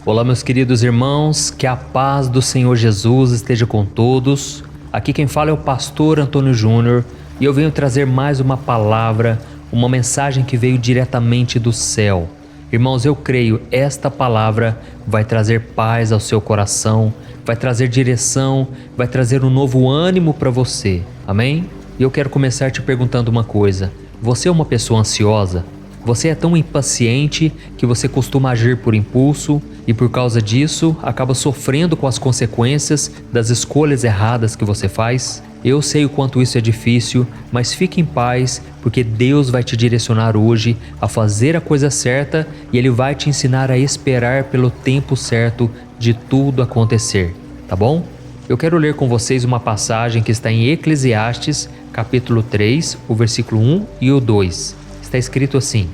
Olá, meus queridos irmãos, que a paz do Senhor Jesus esteja com todos. Aqui quem fala é o pastor Antônio Júnior e eu venho trazer mais uma palavra, uma mensagem que veio diretamente do céu. Irmãos, eu creio, esta palavra vai trazer paz ao seu coração, vai trazer direção, vai trazer um novo ânimo para você, amém? E eu quero começar te perguntando uma coisa: você é uma pessoa ansiosa? Você é tão impaciente que você costuma agir por impulso e por causa disso acaba sofrendo com as consequências das escolhas erradas que você faz? Eu sei o quanto isso é difícil, mas fique em paz, porque Deus vai te direcionar hoje a fazer a coisa certa e Ele vai te ensinar a esperar pelo tempo certo de tudo acontecer, tá bom? Eu quero ler com vocês uma passagem que está em Eclesiastes, capítulo 3, o versículo 1 e o 2. Está escrito assim: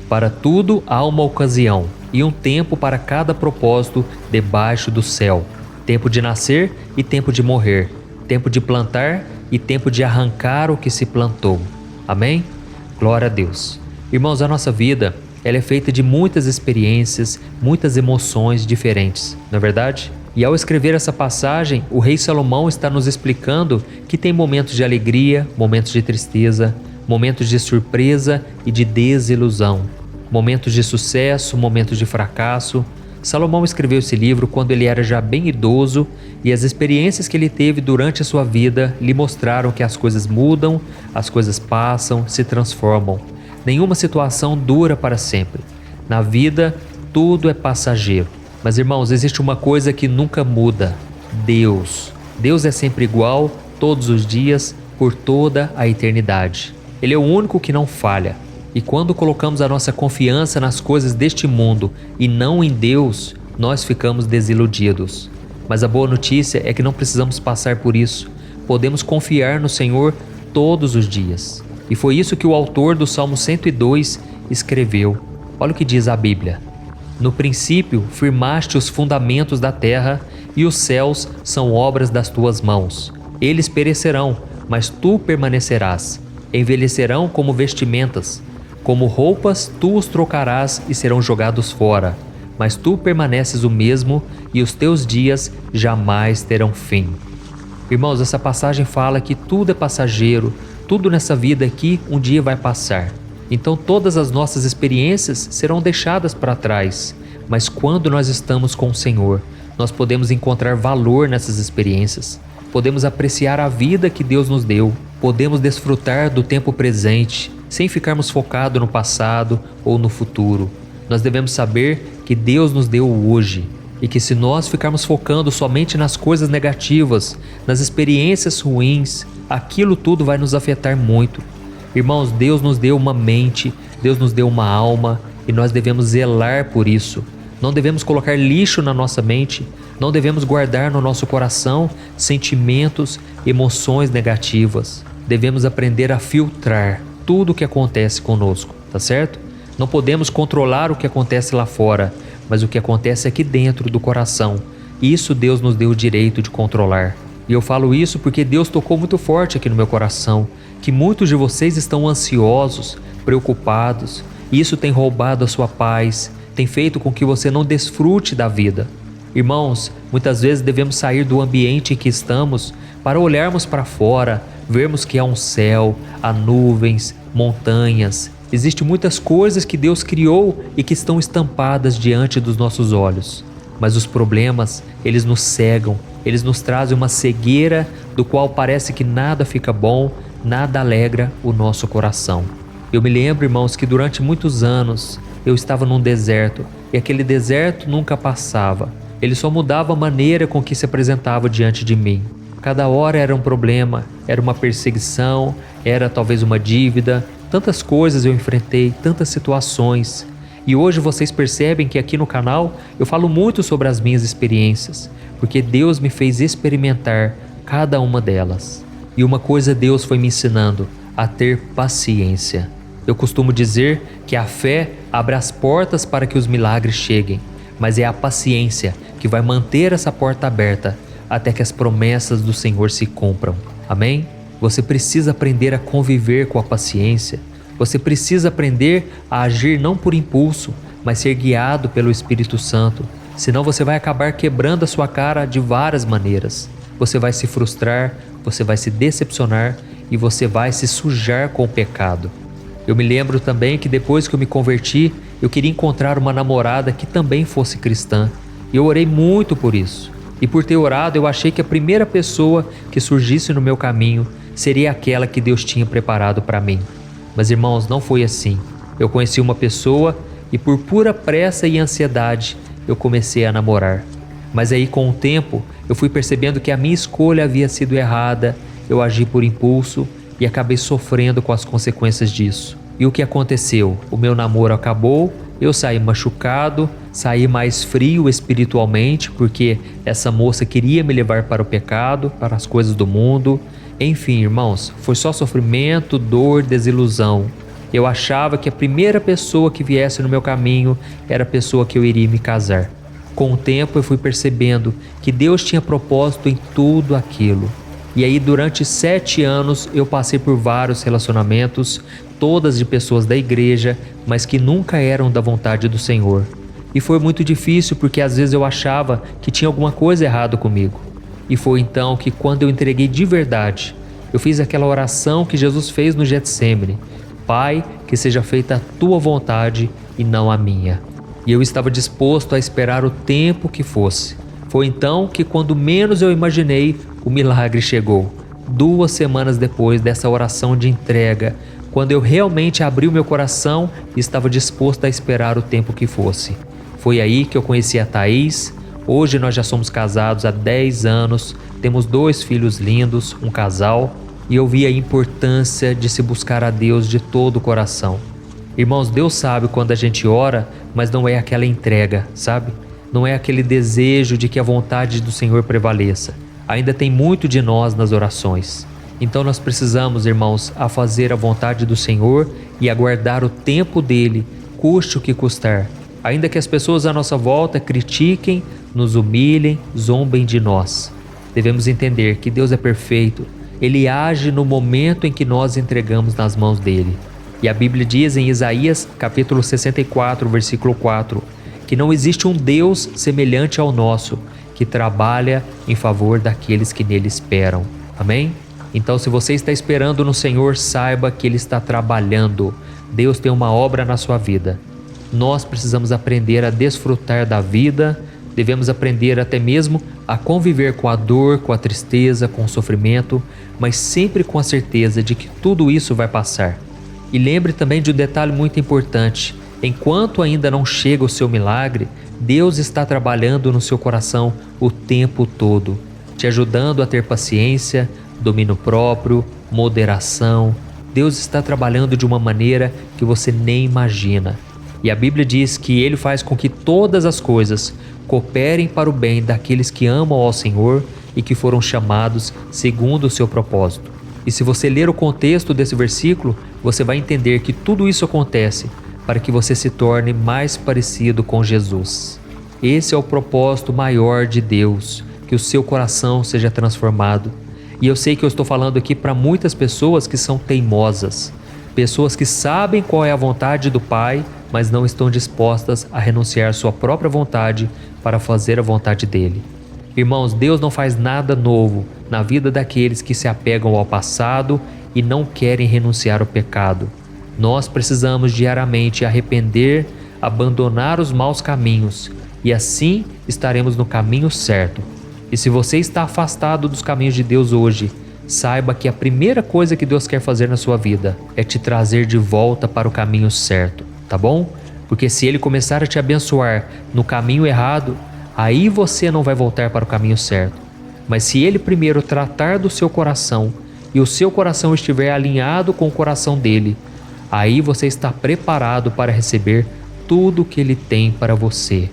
para tudo há uma ocasião e um tempo para cada propósito debaixo do céu, tempo de nascer e tempo de morrer, tempo de plantar e tempo de arrancar o que se plantou. Amém? Glória a Deus. Irmãos, a nossa vida, ela é feita de muitas experiências, muitas emoções diferentes, não é verdade? E ao escrever essa passagem, o rei Salomão está nos explicando que tem momentos de alegria, momentos de tristeza, momentos de surpresa e de desilusão, momentos de sucesso, momentos de fracasso. Salomão escreveu esse livro quando ele era já bem idoso e as experiências que ele teve durante a sua vida lhe mostraram que as coisas mudam, as coisas passam, se transformam. Nenhuma situação dura para sempre. Na vida, tudo é passageiro. Mas, irmãos, existe uma coisa que nunca muda: Deus. Deus é sempre igual, todos os dias, por toda a eternidade. Ele é o único que não falha. E quando colocamos a nossa confiança nas coisas deste mundo e não em Deus, nós ficamos desiludidos. Mas a boa notícia é que não precisamos passar por isso. Podemos confiar no Senhor todos os dias. E foi isso que o autor do Salmo 102 escreveu. Olha o que diz a Bíblia: no princípio firmaste os fundamentos da terra, e os céus são obras das tuas mãos. Eles perecerão, mas tu permanecerás. Envelhecerão como vestimentas, como roupas tu os trocarás e serão jogados fora, mas tu permaneces o mesmo e os teus dias jamais terão fim. Irmãos, essa passagem fala que tudo é passageiro, tudo nessa vida aqui um dia vai passar. Então todas as nossas experiências serão deixadas para trás, mas quando nós estamos com o Senhor, nós podemos encontrar valor nessas experiências. Podemos apreciar a vida que Deus nos deu, podemos desfrutar do tempo presente, sem ficarmos focados no passado ou no futuro. Nós devemos saber que Deus nos deu o hoje, e que se nós ficarmos focando somente nas coisas negativas, nas experiências ruins, aquilo tudo vai nos afetar muito. Irmãos, Deus nos deu uma mente, Deus nos deu uma alma, e nós devemos zelar por isso. Não devemos colocar lixo na nossa mente, não devemos guardar no nosso coração sentimentos, emoções negativas. Devemos aprender a filtrar tudo o que acontece conosco, tá certo? Não podemos controlar o que acontece lá fora, mas o que acontece aqui dentro do coração. Isso Deus nos deu o direito de controlar. E eu falo isso porque Deus tocou muito forte aqui no meu coração, que muitos de vocês estão ansiosos, preocupados, e isso tem roubado a sua paz, tem feito com que você não desfrute da vida. Irmãos, muitas vezes devemos sair do ambiente em que estamos para olharmos para fora, vermos que há um céu, há nuvens, montanhas. Existem muitas coisas que Deus criou e que estão estampadas diante dos nossos olhos. Mas os problemas, eles nos cegam, eles nos trazem uma cegueira do qual parece que nada fica bom, nada alegra o nosso coração. Eu me lembro, irmãos, que durante muitos anos eu estava num deserto e aquele deserto nunca passava. Ele só mudava a maneira com que se apresentava diante de mim. Cada hora era um problema, era uma perseguição, era talvez uma dívida. Tantas coisas eu enfrentei, tantas situações. E hoje vocês percebem que aqui no canal eu falo muito sobre as minhas experiências, porque Deus me fez experimentar cada uma delas. E uma coisa Deus foi me ensinando: a ter paciência. Eu costumo dizer que a fé abre as portas para que os milagres cheguem, mas é a paciência que vai manter essa porta aberta até que as promessas do Senhor se cumpram. Amém? Você precisa aprender a conviver com a paciência. Você precisa aprender a agir não por impulso, mas ser guiado pelo Espírito Santo. Senão você vai acabar quebrando a sua cara de várias maneiras. Você vai se frustrar, você vai se decepcionar e você vai se sujar com o pecado. Eu me lembro também que depois que eu me converti, eu queria encontrar uma namorada que também fosse cristã. E eu orei muito por isso. E por ter orado, eu achei que a primeira pessoa que surgisse no meu caminho seria aquela que Deus tinha preparado para mim. Mas irmãos, não foi assim. Eu conheci uma pessoa e por pura pressa e ansiedade, eu comecei a namorar. Mas aí com o tempo, eu fui percebendo que a minha escolha havia sido errada, eu agi por impulso e acabei sofrendo com as consequências disso. E o que aconteceu? O meu namoro acabou, eu saí machucado, saí mais frio espiritualmente, porque essa moça queria me levar para o pecado, para as coisas do mundo. Enfim, irmãos, foi só sofrimento, dor, desilusão. Eu achava que a primeira pessoa que viesse no meu caminho era a pessoa que eu iria me casar. Com o tempo eu fui percebendo que Deus tinha propósito em tudo aquilo. E aí durante 7 anos eu passei por vários relacionamentos, todas de pessoas da igreja, mas que nunca eram da vontade do Senhor. E foi muito difícil porque às vezes eu achava que tinha alguma coisa errada comigo. E foi então que quando eu entreguei de verdade, eu fiz aquela oração que Jesus fez no Getsêmani: Pai, que seja feita a tua vontade e não a minha. E eu estava disposto a esperar o tempo que fosse. Foi então que, quando menos eu imaginei, o milagre chegou. 2 semanas depois dessa oração de entrega, quando eu realmente abri o meu coração e estava disposto a esperar o tempo que fosse. Foi aí que eu conheci a Thaís. Hoje nós já somos casados há 10 anos, temos 2 filhos lindos, um casal, e eu vi a importância de se buscar a Deus de todo o coração. Irmãos, Deus sabe quando a gente ora, mas não é aquela entrega, sabe? Não é aquele desejo de que a vontade do Senhor prevaleça. Ainda tem muito de nós nas orações. Então nós precisamos, irmãos, a fazer a vontade do Senhor e aguardar o tempo dele, custe o que custar. Ainda que as pessoas à nossa volta critiquem, nos humilhem, zombem de nós. Devemos entender que Deus é perfeito. Ele age no momento em que nós entregamos nas mãos dele. E a Bíblia diz em Isaías, capítulo 64, versículo 4, que não existe um Deus semelhante ao nosso, que trabalha em favor daqueles que nele esperam. Amém? Então, se você está esperando no Senhor, saiba que Ele está trabalhando. Deus tem uma obra na sua vida. Nós precisamos aprender a desfrutar da vida, devemos aprender até mesmo a conviver com a dor, com a tristeza, com o sofrimento, mas sempre com a certeza de que tudo isso vai passar. E lembre também de um detalhe muito importante: enquanto ainda não chega o seu milagre, Deus está trabalhando no seu coração o tempo todo, te ajudando a ter paciência, domínio próprio, moderação. Deus está trabalhando de uma maneira que você nem imagina. E a Bíblia diz que Ele faz com que todas as coisas cooperem para o bem daqueles que amam ao Senhor e que foram chamados segundo o seu propósito. E se você ler o contexto desse versículo, você vai entender que tudo isso acontece para que você se torne mais parecido com Jesus. Esse é o propósito maior de Deus, que o seu coração seja transformado. E eu sei que eu estou falando aqui para muitas pessoas que são teimosas, pessoas que sabem qual é a vontade do Pai, mas não estão dispostas a renunciar sua própria vontade para fazer a vontade dele. Irmãos, Deus não faz nada novo na vida daqueles que se apegam ao passado e não querem renunciar ao pecado. Nós precisamos diariamente arrepender, abandonar os maus caminhos e assim estaremos no caminho certo. E se você está afastado dos caminhos de Deus hoje, saiba que a primeira coisa que Deus quer fazer na sua vida é te trazer de volta para o caminho certo, tá bom? Porque se Ele começar a te abençoar no caminho errado, aí você não vai voltar para o caminho certo. Mas se Ele primeiro tratar do seu coração e o seu coração estiver alinhado com o coração dele, aí você está preparado para receber tudo o que Ele tem para você.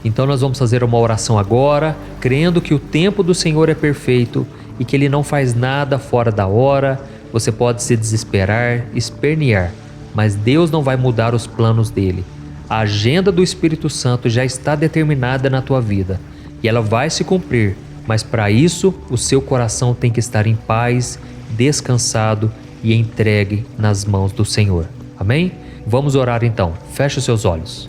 Então nós vamos fazer uma oração agora, crendo que o tempo do Senhor é perfeito e que Ele não faz nada fora da hora. Você pode se desesperar, espernear, mas Deus não vai mudar os planos dele. A agenda do Espírito Santo já está determinada na tua vida e ela vai se cumprir, mas para isso o seu coração tem que estar em paz, descansado e entregue nas mãos do Senhor. Amém? Vamos orar então. Feche os seus olhos.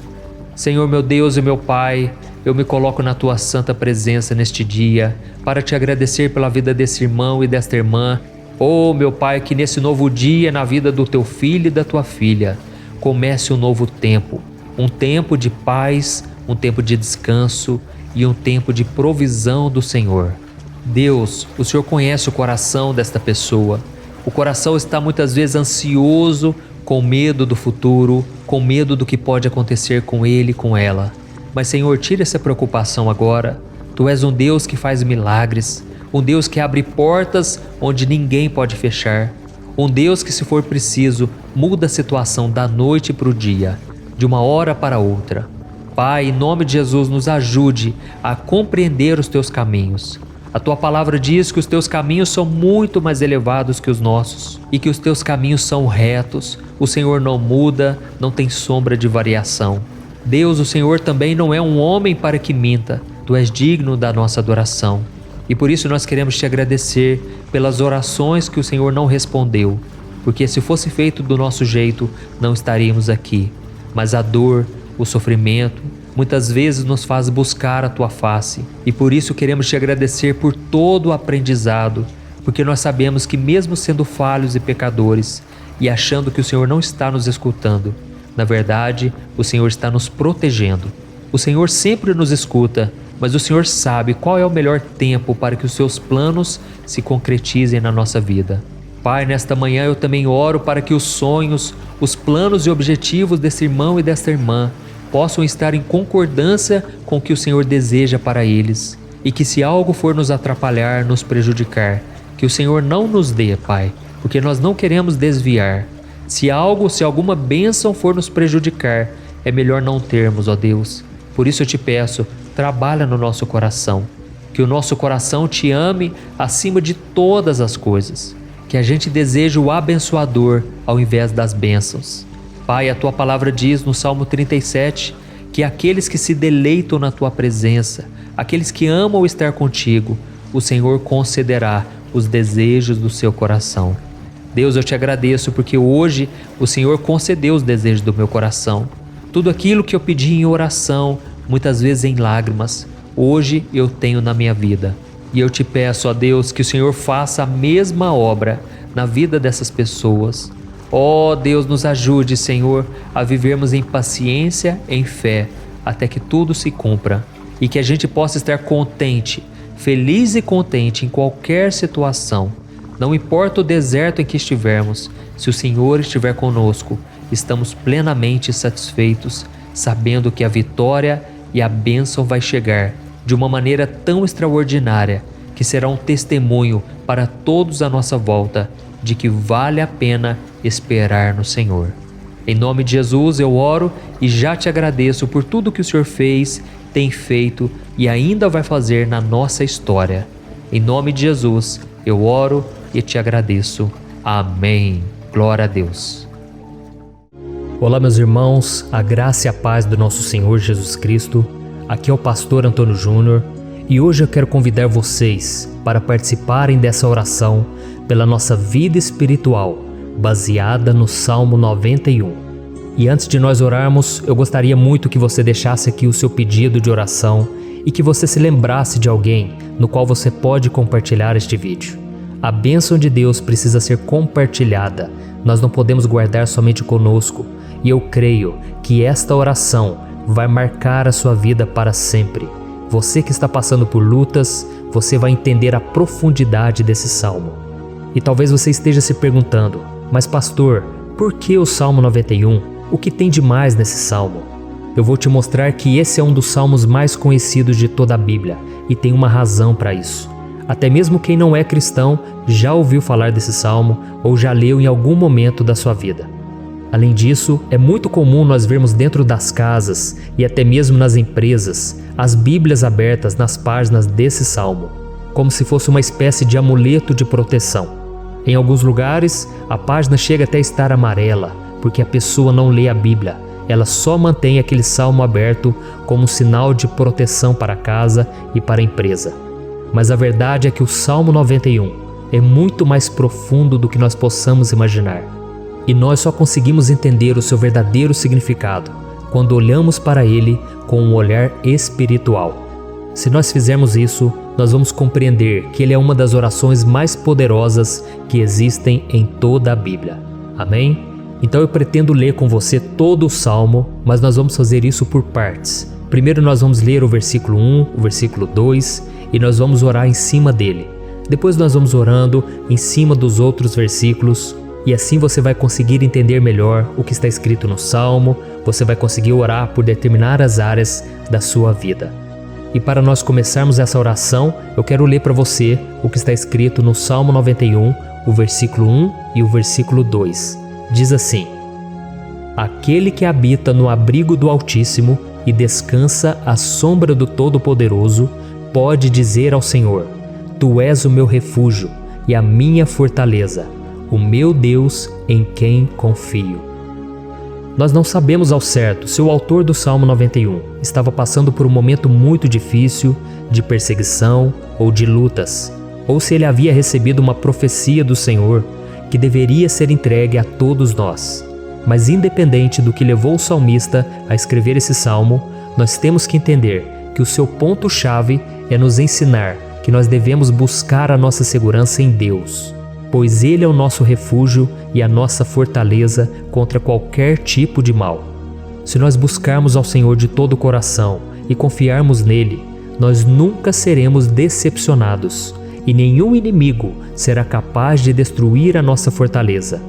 Senhor meu Deus e meu Pai, eu me coloco na Tua santa presença neste dia para Te agradecer pela vida desse irmão e desta irmã. Oh, meu Pai, que nesse novo dia, na vida do Teu filho e da Tua filha, comece um novo tempo, um tempo de paz, um tempo de descanso e um tempo de provisão do Senhor. Deus, o Senhor conhece o coração desta pessoa. O coração está muitas vezes ansioso, com medo do futuro, com medo do que pode acontecer com ele e com ela. Mas, Senhor, tira essa preocupação agora. Tu és um Deus que faz milagres, um Deus que abre portas onde ninguém pode fechar, um Deus que, se for preciso, muda a situação da noite para o dia, de uma hora para outra. Pai, em nome de Jesus, nos ajude a compreender os Teus caminhos. A Tua palavra diz que os Teus caminhos são muito mais elevados que os nossos e que os Teus caminhos são retos. O Senhor não muda, não tem sombra de variação. Deus, o Senhor também não é um homem para que minta. Tu és digno da nossa adoração. E por isso nós queremos Te agradecer pelas orações que o Senhor não respondeu, porque se fosse feito do nosso jeito, não estaríamos aqui. Mas a dor, o sofrimento, muitas vezes nos faz buscar a Tua face, e por isso queremos Te agradecer por todo o aprendizado, porque nós sabemos que mesmo sendo falhos e pecadores, e achando que o Senhor não está nos escutando, na verdade, o Senhor está nos protegendo. O Senhor sempre nos escuta, mas o Senhor sabe qual é o melhor tempo para que os Seus planos se concretizem na nossa vida. Pai, nesta manhã eu também oro para que os sonhos, os planos e objetivos desse irmão e desta irmã possam estar em concordância com o que o Senhor deseja para eles, e que se algo for nos atrapalhar, nos prejudicar, que o Senhor não nos dê, Pai, porque nós não queremos desviar. Se alguma bênção for nos prejudicar, é melhor não termos, ó Deus. Por isso eu Te peço, trabalha no nosso coração, que o nosso coração Te ame acima de todas as coisas, que a gente deseje o abençoador ao invés das bênçãos. Pai, a Tua palavra diz no Salmo 37 que aqueles que se deleitam na Tua presença, aqueles que amam estar contigo, o Senhor concederá os desejos do seu coração. Deus, eu Te agradeço porque hoje o Senhor concedeu os desejos do meu coração. Tudo aquilo que eu pedi em oração, muitas vezes em lágrimas, hoje eu tenho na minha vida. E eu Te peço, ó Deus, que o Senhor faça a mesma obra na vida dessas pessoas. Ó Deus, nos ajude, Senhor, a vivermos em paciência, em fé, até que tudo se cumpra. E que a gente possa estar contente, feliz e contente em qualquer situação. Não importa o deserto em que estivermos, se o Senhor estiver conosco, estamos plenamente satisfeitos, sabendo que a vitória e a bênção vai chegar de uma maneira tão extraordinária que será um testemunho para todos à nossa volta de que vale a pena esperar no Senhor. Em nome de Jesus eu oro e já Te agradeço por tudo que o Senhor fez, tem feito e ainda vai fazer na nossa história. Em nome de Jesus eu oro e Te agradeço. Amém. Glória a Deus. Olá, meus irmãos, a graça e a paz do nosso Senhor Jesus Cristo. Aqui é o pastor Antônio Júnior e hoje eu quero convidar vocês para participarem dessa oração pela nossa vida espiritual, baseada no Salmo 91. E antes de nós orarmos, eu gostaria muito que você deixasse aqui o seu pedido de oração e que você se lembrasse de alguém no qual você pode compartilhar este vídeo. A bênção de Deus precisa ser compartilhada, nós não podemos guardar somente conosco, e eu creio que esta oração vai marcar a sua vida para sempre. Você que está passando por lutas, você vai entender a profundidade desse salmo. E talvez você esteja se perguntando, mas pastor, por que o Salmo 91? O que tem de mais nesse salmo? Eu vou te mostrar que esse é um dos salmos mais conhecidos de toda a Bíblia, e tem uma razão para isso. Até mesmo quem não é cristão já ouviu falar desse salmo ou já leu em algum momento da sua vida. Além disso, é muito comum nós vermos dentro das casas e até mesmo nas empresas as Bíblias abertas nas páginas desse salmo, como se fosse uma espécie de amuleto de proteção. Em alguns lugares, a página chega até a estar amarela, porque a pessoa não lê a Bíblia, ela só mantém aquele salmo aberto como sinal de proteção para a casa e para a empresa. Mas a verdade é que o Salmo 91 é muito mais profundo do que nós possamos imaginar. E nós só conseguimos entender o seu verdadeiro significado quando olhamos para Ele com um olhar espiritual. Se nós fizermos isso, nós vamos compreender que Ele é uma das orações mais poderosas que existem em toda a Bíblia. Amém? Então eu pretendo ler com você todo o Salmo, mas nós vamos fazer isso por partes. Primeiro nós vamos ler o versículo 1, o versículo 2 e nós vamos orar em cima dele. Depois nós vamos orando em cima dos outros versículos e assim você vai conseguir entender melhor o que está escrito no Salmo, você vai conseguir orar por determinadas áreas da sua vida. E para nós começarmos essa oração, eu quero ler para você o que está escrito no Salmo 91, o versículo 1 e o versículo 2. Diz assim: Aquele que habita no abrigo do Altíssimo e descansa à sombra do Todo-Poderoso, pode dizer ao Senhor: Tu és o meu refúgio e a minha fortaleza, o meu Deus em quem confio. Nós não sabemos ao certo se o autor do Salmo 91 estava passando por um momento muito difícil, de perseguição ou de lutas, ou se ele havia recebido uma profecia do Senhor que deveria ser entregue a todos nós. Mas independente do que levou o salmista a escrever esse salmo, nós temos que entender que o seu ponto-chave é nos ensinar que nós devemos buscar a nossa segurança em Deus, pois Ele é o nosso refúgio e a nossa fortaleza contra qualquer tipo de mal. Se nós buscarmos ao Senhor de todo o coração e confiarmos nele, nós nunca seremos decepcionados e nenhum inimigo será capaz de destruir a nossa fortaleza.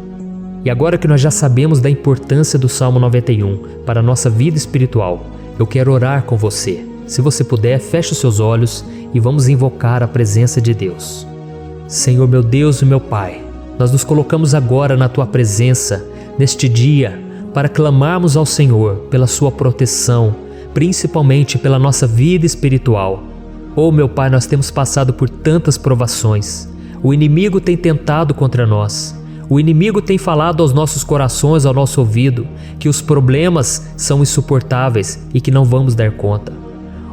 E agora que nós já sabemos da importância do Salmo 91 para a nossa vida espiritual, eu quero orar com você. Se você puder, feche os seus olhos e vamos invocar a presença de Deus. Senhor meu Deus e meu Pai, nós nos colocamos agora na Tua presença, neste dia, para clamarmos ao Senhor pela Sua proteção, principalmente pela nossa vida espiritual. Oh meu Pai, nós temos passado por tantas provações. O inimigo tem tentado contra nós. O inimigo tem falado aos nossos corações, ao nosso ouvido, que os problemas são insuportáveis e que não vamos dar conta.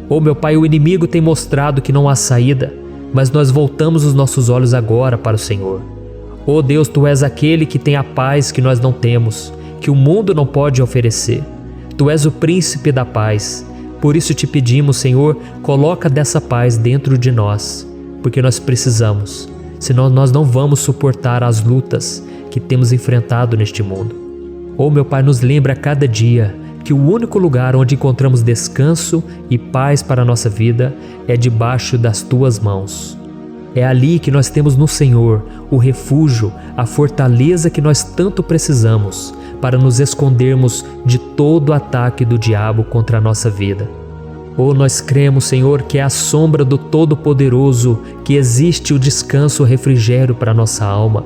Oh meu Pai, o inimigo tem mostrado que não há saída, mas nós voltamos os nossos olhos agora para o Senhor. Oh Deus, Tu és aquele que tem a paz que nós não temos, que o mundo não pode oferecer. Tu és o príncipe da paz. Por isso te pedimos, Senhor, coloca dessa paz dentro de nós, porque nós precisamos. Senão nós não vamos suportar as lutas que temos enfrentado neste mundo. Oh meu Pai, nos lembra a cada dia que o único lugar onde encontramos descanso e paz para a nossa vida é debaixo das Tuas mãos. É ali que nós temos no Senhor o refúgio, a fortaleza que nós tanto precisamos para nos escondermos de todo ataque do diabo contra a nossa vida. Oh, nós cremos, Senhor, que é à sombra do Todo-Poderoso que existe o descanso, o refrigério para a nossa alma.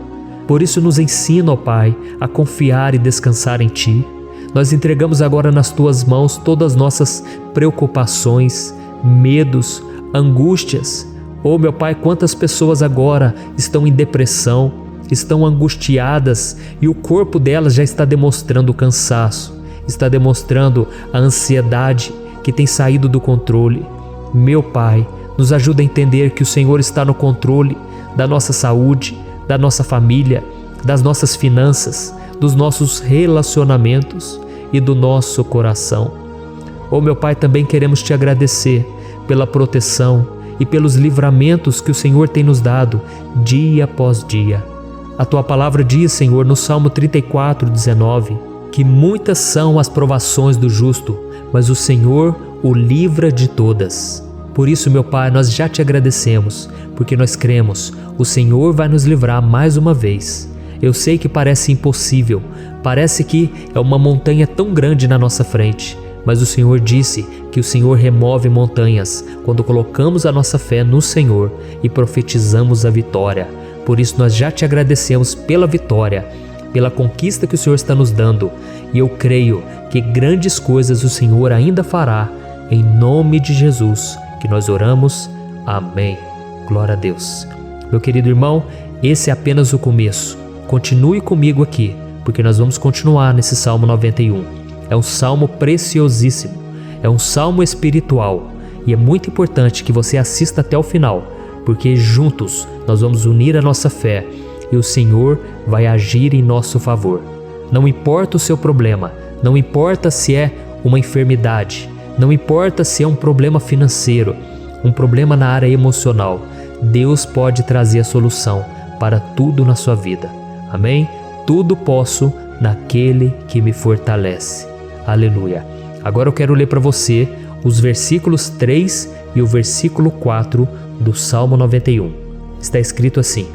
Por isso nos ensina, ó Pai, a confiar e descansar em Ti. Nós entregamos agora nas Tuas mãos todas as nossas preocupações, medos, angústias. Oh, meu Pai, quantas pessoas agora estão em depressão, estão angustiadas e o corpo delas já está demonstrando cansaço, está demonstrando a ansiedade que tem saído do controle. Meu Pai, nos ajuda a entender que o Senhor está no controle da nossa saúde, da nossa família, das nossas finanças, dos nossos relacionamentos e do nosso coração. Oh meu Pai, também queremos Te agradecer pela proteção e pelos livramentos que o Senhor tem nos dado dia após dia. A Tua palavra diz, Senhor, no Salmo 34:19, que muitas são as provações do justo, mas o Senhor o livra de todas. Por isso, meu Pai, nós já Te agradecemos, porque nós cremos, o Senhor vai nos livrar mais uma vez. Eu sei que parece impossível, parece que é uma montanha tão grande na nossa frente, mas o Senhor disse que o Senhor remove montanhas quando colocamos a nossa fé no Senhor e profetizamos a vitória. Por isso nós já Te agradecemos pela vitória, pela conquista que o Senhor está nos dando, e eu creio que grandes coisas o Senhor ainda fará, em nome de Jesus, que nós oramos. Amém. Glória a Deus. Meu querido irmão, esse é apenas o começo. Continue comigo aqui, porque nós vamos continuar nesse Salmo 91. É um salmo preciosíssimo, é um salmo espiritual, e é muito importante que você assista até o final, porque juntos nós vamos unir a nossa fé e o Senhor vai agir em nosso favor. Não importa o seu problema, não importa se é uma enfermidade, não importa se é um problema financeiro, um problema na área emocional, Deus pode trazer a solução para tudo na sua vida. Amém? Tudo posso naquele que me fortalece. Aleluia. Agora eu quero ler para você os versículos 3 e o versículo 4 do Salmo 91. Está escrito assim: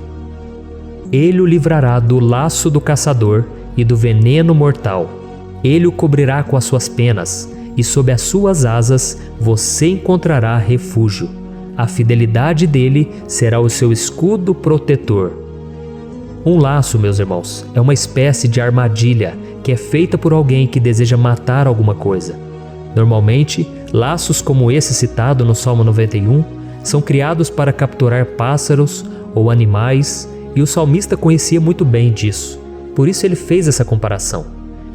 Ele o livrará do laço do caçador e do veneno mortal. Ele o cobrirá com as suas penas, e sob as suas asas você encontrará refúgio. A fidelidade dele será o seu escudo protetor. Um laço, meus irmãos, é uma espécie de armadilha que é feita por alguém que deseja matar alguma coisa. Normalmente, laços como esse citado no Salmo 91 são criados para capturar pássaros ou animais, e o salmista conhecia muito bem disso. Por isso ele fez essa comparação.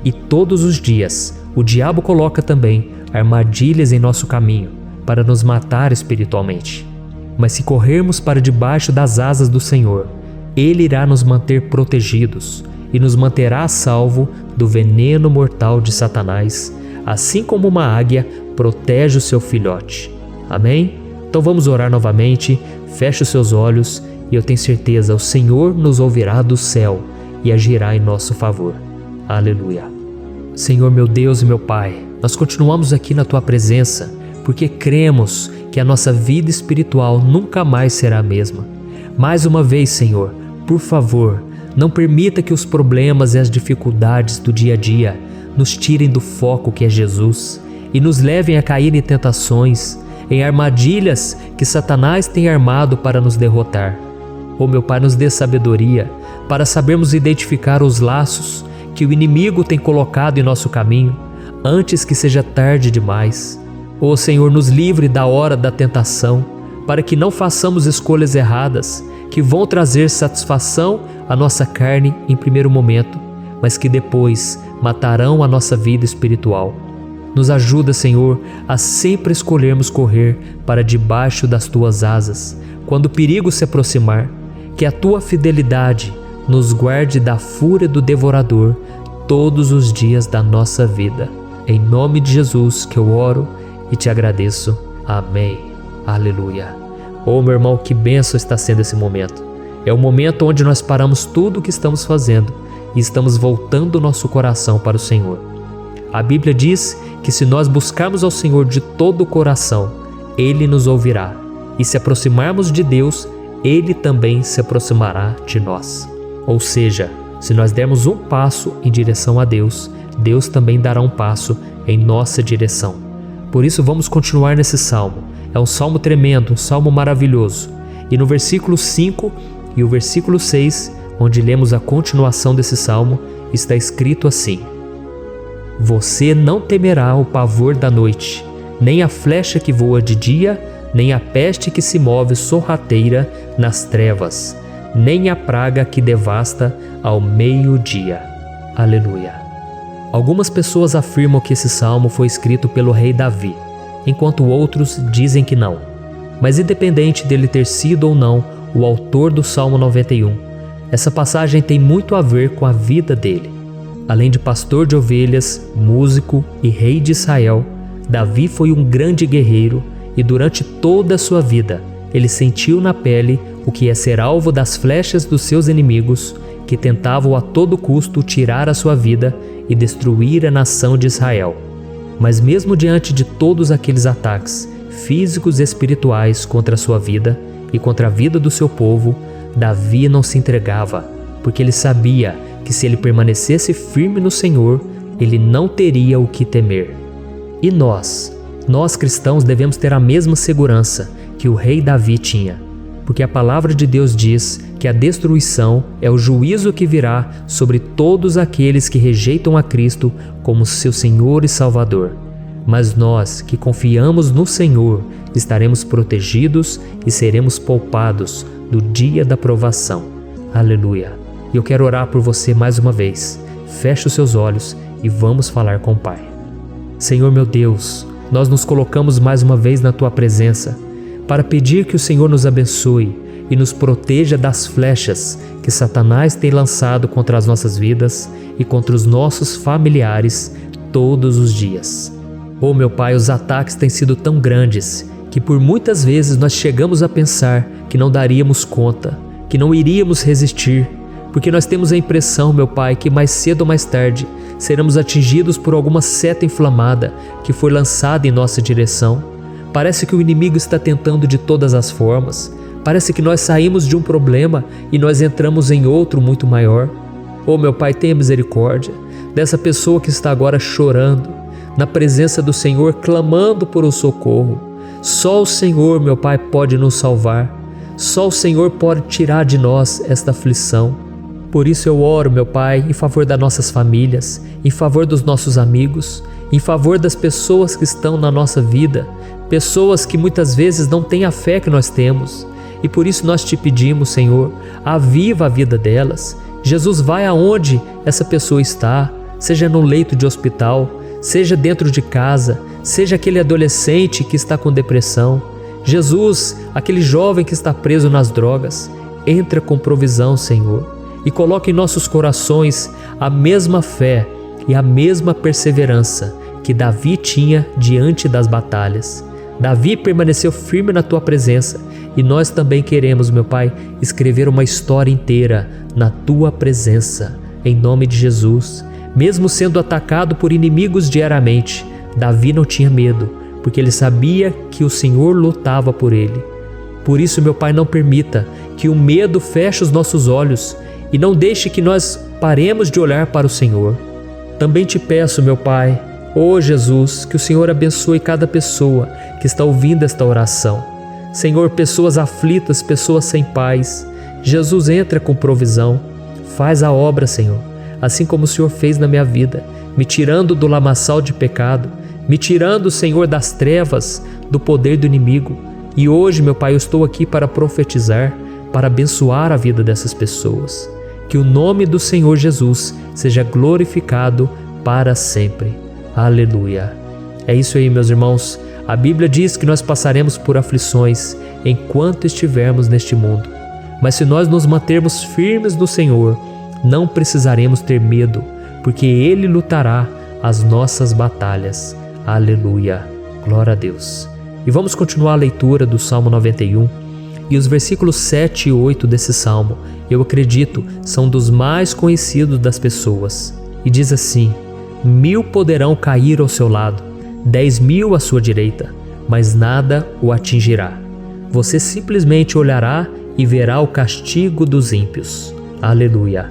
E todos os dias, o diabo coloca também armadilhas em nosso caminho para nos matar espiritualmente. Mas se corrermos para debaixo das asas do Senhor, Ele irá nos manter protegidos e nos manterá a salvo do veneno mortal de Satanás, assim como uma águia protege o seu filhote. Amém? Então vamos orar novamente, feche os seus olhos e eu tenho certeza, o Senhor nos ouvirá do céu e agirá em nosso favor. Aleluia. Senhor, meu Deus e meu Pai, nós continuamos aqui na Tua presença porque cremos que a nossa vida espiritual nunca mais será a mesma. Mais uma vez, Senhor, por favor, não permita que os problemas e as dificuldades do dia a dia nos tirem do foco que é Jesus e nos levem a cair em tentações, em armadilhas que Satanás tem armado para nos derrotar. Oh, meu Pai, nos dê sabedoria para sabermos identificar os laços que o inimigo tem colocado em nosso caminho antes que seja tarde demais. Oh, Senhor, nos livre da hora da tentação, para que não façamos escolhas erradas que vão trazer satisfação à nossa carne em primeiro momento, mas que depois matarão a nossa vida espiritual. Nos ajuda, Senhor, a sempre escolhermos correr para debaixo das Tuas asas, quando o perigo se aproximar, que a Tua fidelidade nos guarde da fúria do devorador todos os dias da nossa vida. Em nome de Jesus que eu oro e te agradeço. Amém. Aleluia. Oh, meu irmão, que bênção está sendo esse momento. É o momento onde nós paramos tudo o que estamos fazendo e estamos voltando o nosso coração para o Senhor. A Bíblia diz que se nós buscarmos ao Senhor de todo o coração, Ele nos ouvirá. E se aproximarmos de Deus, Ele também se aproximará de nós. Ou seja, se nós dermos um passo em direção a Deus, Deus também dará um passo em nossa direção. Por isso vamos continuar nesse salmo. É um salmo tremendo, um salmo maravilhoso. E no versículo 5 e o versículo 6, onde lemos a continuação desse salmo, está escrito assim: Você não temerá o pavor da noite, nem a flecha que voa de dia, nem a peste que se move sorrateira nas trevas, nem a praga que devasta ao meio-dia. Aleluia. Algumas pessoas afirmam que esse salmo foi escrito pelo rei Davi, enquanto outros dizem que não. Mas independente dele ter sido ou não o autor do Salmo 91, essa passagem tem muito a ver com a vida dele. Além de pastor de ovelhas, músico e rei de Israel, Davi foi um grande guerreiro e durante toda a sua vida ele sentiu na pele o que é ser alvo das flechas dos seus inimigos que tentavam a todo custo tirar a sua vida e destruir a nação de Israel. Mas mesmo diante de todos aqueles ataques físicos e espirituais contra a sua vida e contra a vida do seu povo, Davi não se entregava, porque ele sabia que se ele permanecesse firme no Senhor, ele não teria o que temer. E nós cristãos devemos ter a mesma segurança que o rei Davi tinha, porque a palavra de Deus diz que a destruição é o juízo que virá sobre todos aqueles que rejeitam a Cristo como seu Senhor e Salvador. Mas nós que confiamos no Senhor estaremos protegidos e seremos poupados do dia da provação. Aleluia. E eu quero orar por você mais uma vez. Feche os seus olhos e vamos falar com o Pai. Senhor meu Deus, nós nos colocamos mais uma vez na Tua presença para pedir que o Senhor nos abençoe e nos proteja das flechas que Satanás tem lançado contra as nossas vidas e contra os nossos familiares todos os dias. Oh, meu Pai, os ataques têm sido tão grandes que por muitas vezes nós chegamos a pensar que não daríamos conta, que não iríamos resistir, porque nós temos a impressão, meu Pai, que mais cedo ou mais tarde seremos atingidos por alguma seta inflamada que foi lançada em nossa direção. Parece que o inimigo está tentando de todas as formas. Parece que nós saímos de um problema e nós entramos em outro muito maior. Oh, meu Pai, tenha misericórdia dessa pessoa que está agora chorando, na presença do Senhor, clamando por um socorro. Só o Senhor, meu Pai, pode nos salvar. Só o Senhor pode tirar de nós esta aflição. Por isso eu oro, meu Pai, em favor das nossas famílias, em favor dos nossos amigos, em favor das pessoas que estão na nossa vida, pessoas que muitas vezes não têm a fé que nós temos. E por isso nós te pedimos, Senhor, aviva a vida delas. Jesus, vai aonde essa pessoa está, seja no leito de hospital, seja dentro de casa, seja aquele adolescente que está com depressão. Jesus, aquele jovem que está preso nas drogas, entra com provisão, Senhor, e coloca em nossos corações a mesma fé e a mesma perseverança que Davi tinha diante das batalhas. Davi permaneceu firme na tua presença e nós também queremos, meu Pai, escrever uma história inteira na tua presença, em nome de Jesus. Mesmo sendo atacado por inimigos diariamente, Davi não tinha medo, porque ele sabia que o Senhor lutava por ele. Por isso, meu Pai, não permita que o medo feche os nossos olhos e não deixe que nós paremos de olhar para o Senhor. Também te peço, meu Pai, ó Jesus, que o Senhor abençoe cada pessoa que está ouvindo esta oração. Senhor, pessoas aflitas, pessoas sem paz. Jesus, entra com provisão. Faz a obra, Senhor, assim como o Senhor fez na minha vida, me tirando do lamaçal de pecado, me tirando, Senhor, das trevas, do poder do inimigo. E hoje, meu Pai, eu estou aqui para profetizar, para abençoar a vida dessas pessoas. Que o nome do Senhor Jesus seja glorificado para sempre. Aleluia. É isso aí, meus irmãos. A Bíblia diz que nós passaremos por aflições enquanto estivermos neste mundo. Mas se nós nos mantermos firmes no Senhor, não precisaremos ter medo, porque Ele lutará as nossas batalhas. Aleluia. Glória a Deus. E vamos continuar a leitura do Salmo 91. E os versículos 7 e 8 desse salmo, eu acredito, são dos mais conhecidos das pessoas. E diz assim: 1000 poderão cair ao seu lado, 10.000 à sua direita, mas nada o atingirá. Você simplesmente olhará e verá o castigo dos ímpios. Aleluia.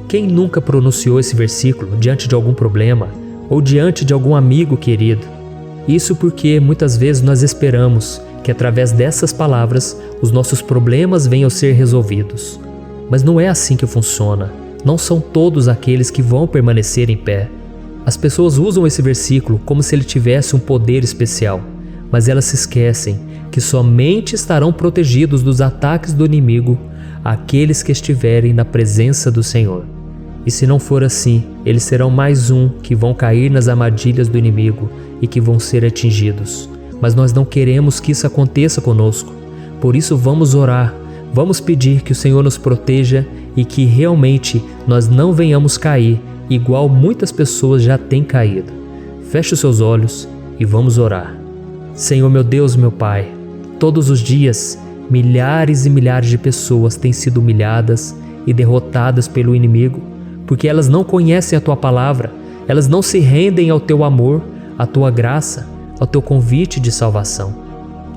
Quem nunca pronunciou esse versículo diante de algum problema ou diante de algum amigo querido? Isso porque muitas vezes nós esperamos que através dessas palavras os nossos problemas venham a ser resolvidos. Mas não é assim que funciona. Não são todos aqueles que vão permanecer em pé. As pessoas usam esse versículo como se ele tivesse um poder especial, mas elas se esquecem que somente estarão protegidos dos ataques do inimigo aqueles que estiverem na presença do Senhor. E se não for assim, eles serão mais um que vão cair nas armadilhas do inimigo e que vão ser atingidos. Mas nós não queremos que isso aconteça conosco. Por isso vamos orar, vamos pedir que o Senhor nos proteja e que realmente nós não venhamos cair igual muitas pessoas já têm caído. Feche os seus olhos e vamos orar. Senhor, meu Deus, meu Pai, todos os dias milhares e milhares de pessoas têm sido humilhadas e derrotadas pelo inimigo, porque elas não conhecem a Tua palavra, elas não se rendem ao Teu amor, à Tua graça, ao Teu convite de salvação.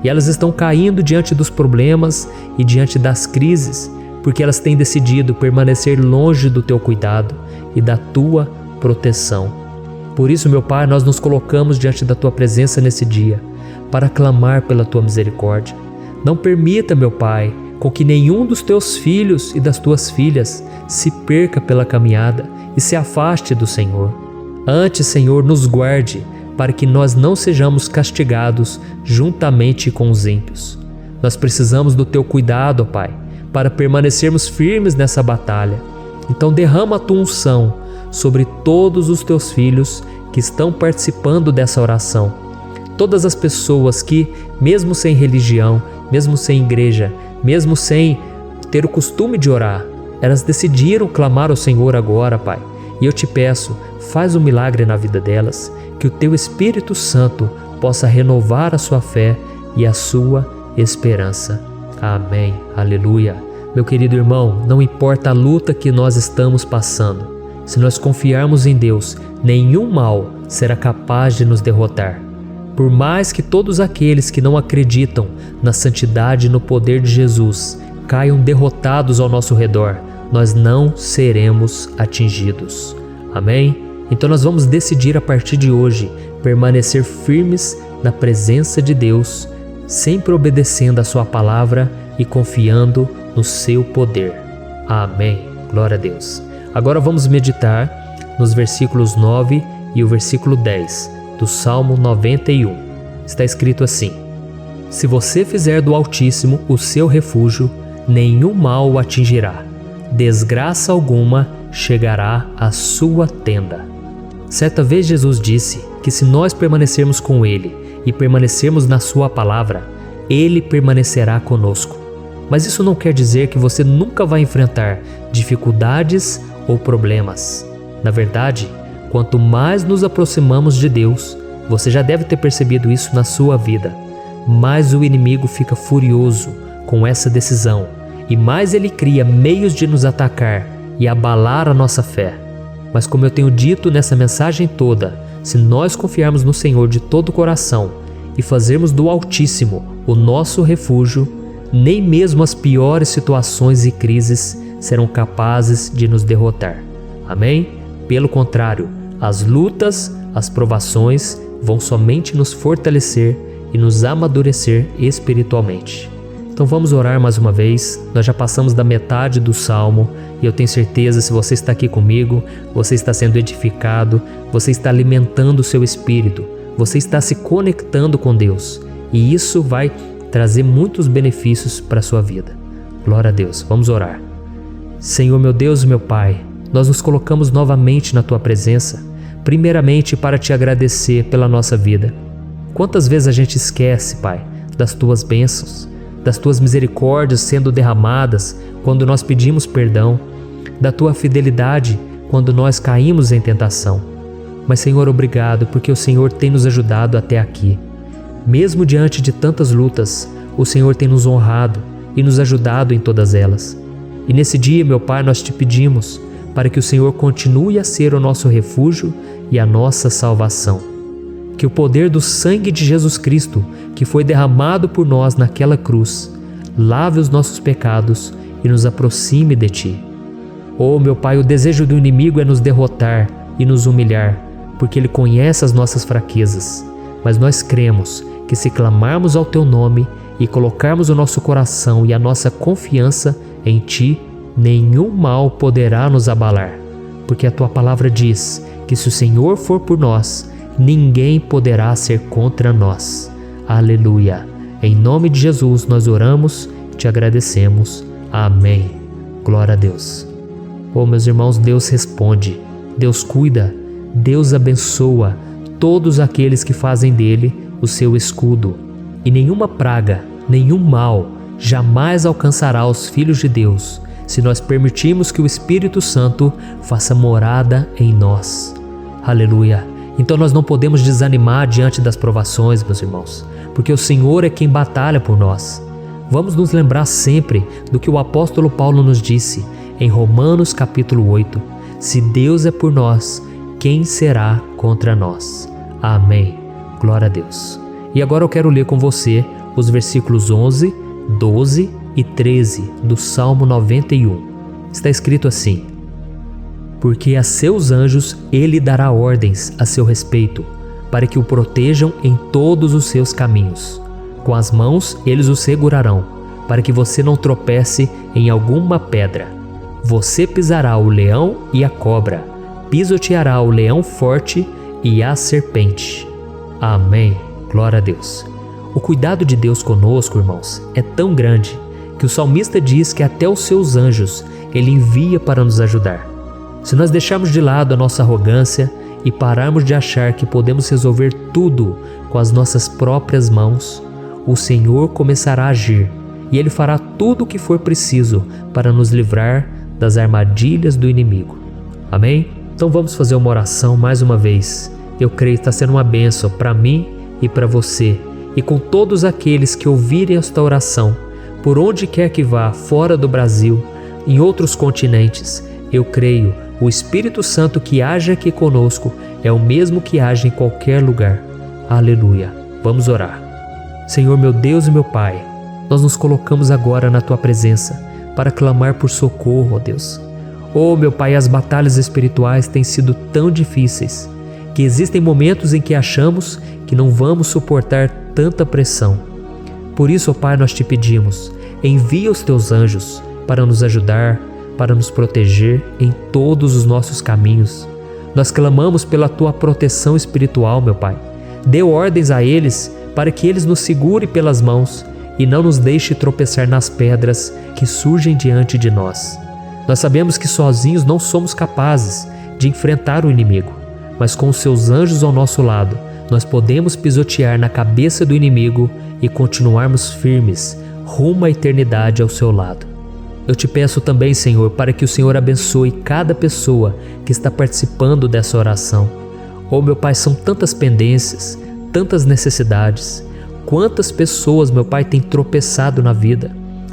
E elas estão caindo diante dos problemas e diante das crises, porque elas têm decidido permanecer longe do Teu cuidado e da Tua proteção. Por isso, meu Pai, nós nos colocamos diante da Tua presença nesse dia, para clamar pela Tua misericórdia. Não permita, meu Pai, com que nenhum dos Teus filhos e das Tuas filhas se perca pela caminhada e se afaste do Senhor. Antes, Senhor, nos guarde, para que nós não sejamos castigados juntamente com os ímpios. Nós precisamos do Teu cuidado, ó Pai, para permanecermos firmes nessa batalha. Então derrama a Tua unção sobre todos os Teus filhos que estão participando dessa oração. Todas as pessoas que, mesmo sem religião, mesmo sem igreja, mesmo sem ter o costume de orar, elas decidiram clamar ao Senhor agora, Pai. E eu te peço, faz um milagre na vida delas, que o Teu Espírito Santo possa renovar a sua fé e a sua esperança. Amém. Aleluia. Meu querido irmão, não importa a luta que nós estamos passando, se nós confiarmos em Deus, nenhum mal será capaz de nos derrotar. Por mais que todos aqueles que não acreditam na santidade e no poder de Jesus caiam derrotados ao nosso redor, nós não seremos atingidos. Amém? Então nós vamos decidir a partir de hoje permanecer firmes na presença de Deus, sempre obedecendo a sua palavra e confiando no seu poder. Amém. Glória a Deus. Agora vamos meditar nos versículos 9 e o versículo 10 do Salmo 91. Está escrito assim: Se você fizer do Altíssimo o seu refúgio, nenhum mal o atingirá. Desgraça alguma chegará à sua tenda. Certa vez Jesus disse que se nós permanecermos com Ele e permanecermos na sua palavra, Ele permanecerá conosco. Mas isso não quer dizer que você nunca vai enfrentar dificuldades ou problemas. Na verdade, quanto mais nos aproximamos de Deus, você já deve ter percebido isso na sua vida, mais o inimigo fica furioso com essa decisão e mais ele cria meios de nos atacar e abalar a nossa fé. Mas como eu tenho dito nessa mensagem toda, se nós confiarmos no Senhor de todo o coração e fazermos do Altíssimo o nosso refúgio, nem mesmo as piores situações e crises serão capazes de nos derrotar. Amém? Pelo contrário, as lutas, as provações vão somente nos fortalecer e nos amadurecer espiritualmente. Então vamos orar mais uma vez. Nós já passamos da metade do Salmo e eu tenho certeza, se você está aqui comigo, você está sendo edificado, você está alimentando o seu espírito, você está se conectando com Deus e isso vai trazer muitos benefícios para a sua vida. Glória a Deus. Vamos orar. Senhor, meu Deus e meu Pai, nós nos colocamos novamente na Tua presença, primeiramente para Te agradecer pela nossa vida. Quantas vezes a gente esquece, Pai, das Tuas bênçãos, das Tuas misericórdias sendo derramadas quando nós pedimos perdão, da Tua fidelidade quando nós caímos em tentação. Mas, Senhor, obrigado, porque o Senhor tem nos ajudado até aqui. Mesmo diante de tantas lutas, o Senhor tem nos honrado e nos ajudado em todas elas. E nesse dia, meu Pai, nós Te pedimos para que o Senhor continue a ser o nosso refúgio e a nossa salvação. Que o poder do sangue de Jesus Cristo, que foi derramado por nós naquela cruz, lave os nossos pecados e nos aproxime de Ti. Oh, meu Pai, o desejo do inimigo é nos derrotar e nos humilhar, porque ele conhece as nossas fraquezas. Mas nós cremos que se clamarmos ao Teu nome e colocarmos o nosso coração e a nossa confiança em Ti, nenhum mal poderá nos abalar, porque a Tua palavra diz que se o Senhor for por nós, ninguém poderá ser contra nós. Aleluia! Em nome de Jesus nós oramos e Te agradecemos. Amém. Glória a Deus. Oh, meus irmãos, Deus responde, Deus cuida, Deus abençoa todos aqueles que fazem dele o seu escudo. E nenhuma praga, nenhum mal jamais alcançará os filhos de Deus, se nós permitirmos que o Espírito Santo faça morada em nós. Aleluia! Então nós não podemos desanimar diante das provações, meus irmãos, porque o Senhor é quem batalha por nós. Vamos nos lembrar sempre do que o apóstolo Paulo nos disse em Romanos capítulo 8. Se Deus é por nós, quem será contra nós? Amém. Glória a Deus. E agora eu quero ler com você os versículos 11, 12 e 13 do Salmo 91. Está escrito assim: Porque a seus anjos ele dará ordens a seu respeito, para que o protejam em todos os seus caminhos. Com as mãos eles o segurarão, para que você não tropece em alguma pedra. Você pisará o leão e a cobra, pisoteará o leão forte e a serpente. Amém. Glória a Deus. O cuidado de Deus conosco, irmãos, é tão grande que o salmista diz que até os seus anjos ele envia para nos ajudar. Se nós deixarmos de lado a nossa arrogância e pararmos de achar que podemos resolver tudo com as nossas próprias mãos, o Senhor começará a agir e Ele fará tudo o que for preciso para nos livrar das armadilhas do inimigo. Amém? Então vamos fazer uma oração mais uma vez. Eu creio que está sendo uma bênção para mim e para você, e com todos aqueles que ouvirem esta oração, por onde quer que vá, fora do Brasil, em outros continentes. Eu creio, o Espírito Santo que age aqui conosco é o mesmo que age em qualquer lugar. Aleluia. Vamos orar. Senhor, meu Deus e meu Pai, nós nos colocamos agora na Tua presença para clamar por socorro, ó Deus. Oh, meu Pai, as batalhas espirituais têm sido tão difíceis que existem momentos em que achamos que não vamos suportar tanta pressão. Por isso, ó Pai, nós te pedimos, envia os Teus anjos para nos ajudar, para nos proteger em todos os nossos caminhos. Nós clamamos pela Tua proteção espiritual, meu Pai. Dê ordens a eles para que eles nos segurem pelas mãos e não nos deixe tropeçar nas pedras que surgem diante de nós. Nós sabemos que sozinhos não somos capazes de enfrentar o inimigo, mas com os Seus anjos ao nosso lado, nós podemos pisotear na cabeça do inimigo e continuarmos firmes rumo à eternidade ao Seu lado. Eu te peço também, Senhor, para que o Senhor abençoe cada pessoa que está participando dessa oração. Oh, meu Pai, são tantas pendências, tantas necessidades. Quantas pessoas, meu Pai, têm tropeçado na vida.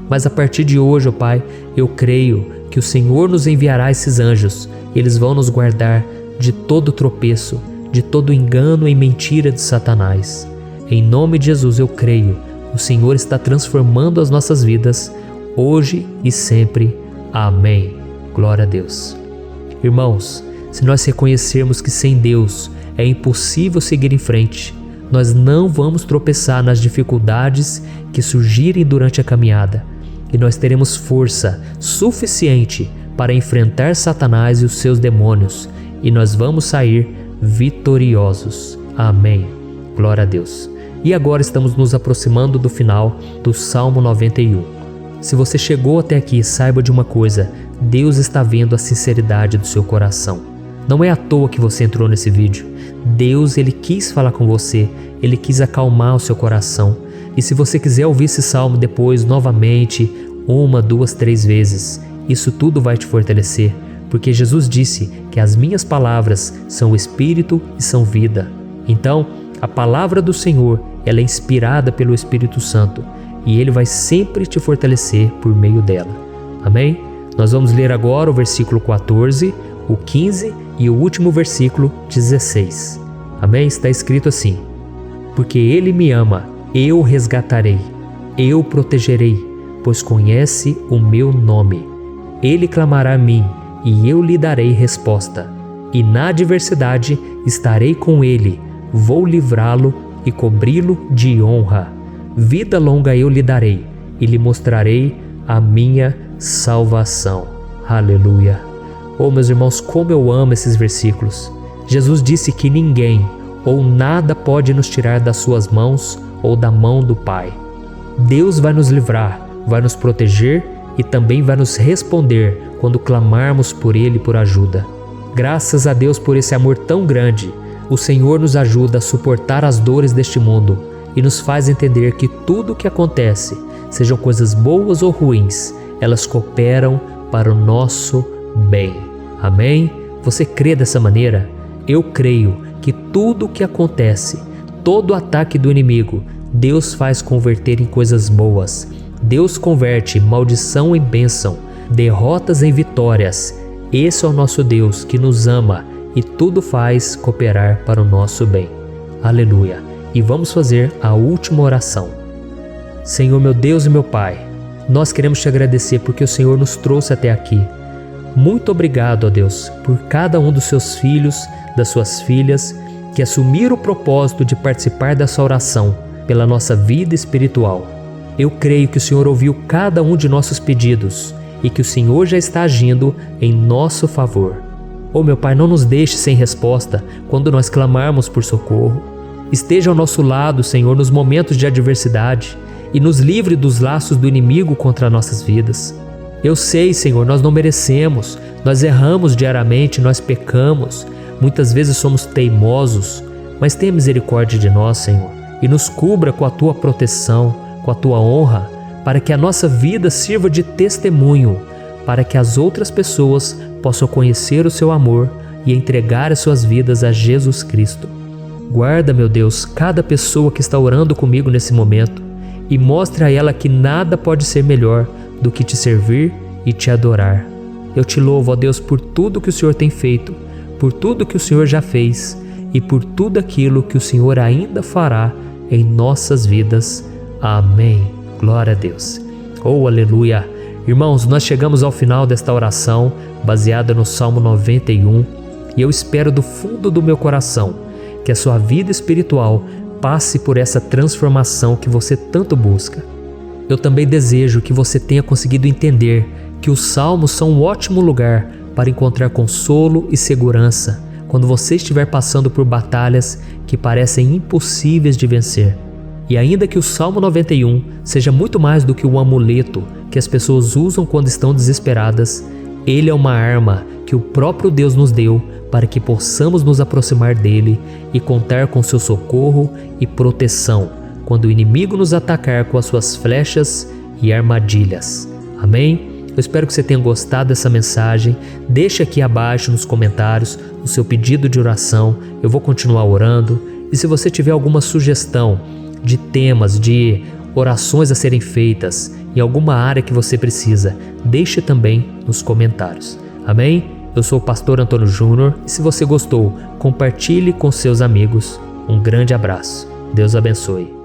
Mas a partir de hoje, ó Pai, eu creio que o Senhor nos enviará esses anjos. Eles vão nos guardar de todo tropeço, de todo engano e mentira de Satanás. Em nome de Jesus eu creio, o Senhor está transformando as nossas vidas, hoje e sempre. Amém. Glória a Deus. Irmãos, se nós reconhecermos que sem Deus é impossível seguir em frente, nós não vamos tropeçar nas dificuldades que surgirem durante a caminhada, e nós teremos força suficiente para enfrentar Satanás e os seus demônios, e nós vamos sair vitoriosos. Amém. Glória a Deus. E agora estamos nos aproximando do final do Salmo 91. Se você chegou até aqui, saiba de uma coisa: Deus está vendo a sinceridade do seu coração. Não é à toa que você entrou nesse vídeo. Deus, Ele quis falar com você, Ele quis acalmar o seu coração. E se você quiser ouvir esse salmo depois, novamente, 1, 2, 3 vezes, isso tudo vai te fortalecer, porque Jesus disse que as minhas palavras são espírito e são vida. Então, a palavra do Senhor, ela é inspirada pelo Espírito Santo, e Ele vai sempre te fortalecer por meio dela. Amém? Nós vamos ler agora o versículo 14, o 15 e o último versículo 16. Amém? Está escrito assim: porque Ele me ama, eu o resgatarei, eu o protegerei, pois conhece o meu nome. Ele clamará a mim, e eu lhe darei resposta. E na adversidade estarei com ele, vou livrá-lo e cobri-lo de honra. Vida longa eu lhe darei, e lhe mostrarei a minha salvação. Aleluia. Oh, meus irmãos, como eu amo esses versículos. Jesus disse que ninguém ou nada pode nos tirar das suas mãos ou da mão do Pai. Deus vai nos livrar, vai nos proteger e também vai nos responder quando clamarmos por Ele por ajuda. Graças a Deus por esse amor tão grande, o Senhor nos ajuda a suportar as dores deste mundo e nos faz entender que tudo o que acontece, sejam coisas boas ou ruins, elas cooperam para o nosso bem. Amém? Você crê dessa maneira? Eu creio que tudo o que acontece, todo ataque do inimigo, Deus faz converter em coisas boas. Deus converte maldição em bênção, derrotas em vitórias. Esse é o nosso Deus que nos ama e tudo faz cooperar para o nosso bem. Aleluia. E vamos fazer a última oração. Senhor, meu Deus e meu Pai, nós queremos te agradecer porque o Senhor nos trouxe até aqui. Muito obrigado, ó Deus, por cada um dos seus filhos, das suas filhas, que assumiram o propósito de participar dessa oração pela nossa vida espiritual. Eu creio que o Senhor ouviu cada um de nossos pedidos e que o Senhor já está agindo em nosso favor. Oh, meu Pai, não nos deixe sem resposta quando nós clamarmos por socorro. Esteja ao nosso lado, Senhor, nos momentos de adversidade e nos livre dos laços do inimigo contra nossas vidas. Eu sei, Senhor, nós não merecemos, nós erramos diariamente, nós pecamos, muitas vezes somos teimosos, mas tenha misericórdia de nós, Senhor, e nos cubra com a Tua proteção, com a Tua honra, para que a nossa vida sirva de testemunho, para que as outras pessoas possam conhecer o Seu amor e entregar as suas vidas a Jesus Cristo. Guarda, meu Deus, cada pessoa que está orando comigo nesse momento e mostre a ela que nada pode ser melhor do que te servir e te adorar. Eu te louvo, ó Deus, por tudo que o Senhor tem feito, por tudo que o Senhor já fez e por tudo aquilo que o Senhor ainda fará em nossas vidas. Amém. Glória a Deus. Oh, aleluia. Irmãos, nós chegamos ao final desta oração baseada no Salmo 91 e eu espero do fundo do meu coração que a sua vida espiritual passe por essa transformação que você tanto busca. Eu também desejo que você tenha conseguido entender que os salmos são um ótimo lugar para encontrar consolo e segurança quando você estiver passando por batalhas que parecem impossíveis de vencer. E ainda que o Salmo 91 seja muito mais do que um amuleto que as pessoas usam quando estão desesperadas, ele é uma arma que o próprio Deus nos deu para que possamos nos aproximar dele e contar com seu socorro e proteção quando o inimigo nos atacar com as suas flechas e armadilhas. Amém? Eu espero que você tenha gostado dessa mensagem. Deixe aqui abaixo nos comentários o seu pedido de oração. Eu vou continuar orando. E se você tiver alguma sugestão de temas, de orações a serem feitas em alguma área que você precisa, deixe também nos comentários. Amém? Eu sou o pastor Antônio Júnior e se você gostou, compartilhe com seus amigos. Um grande abraço. Deus abençoe.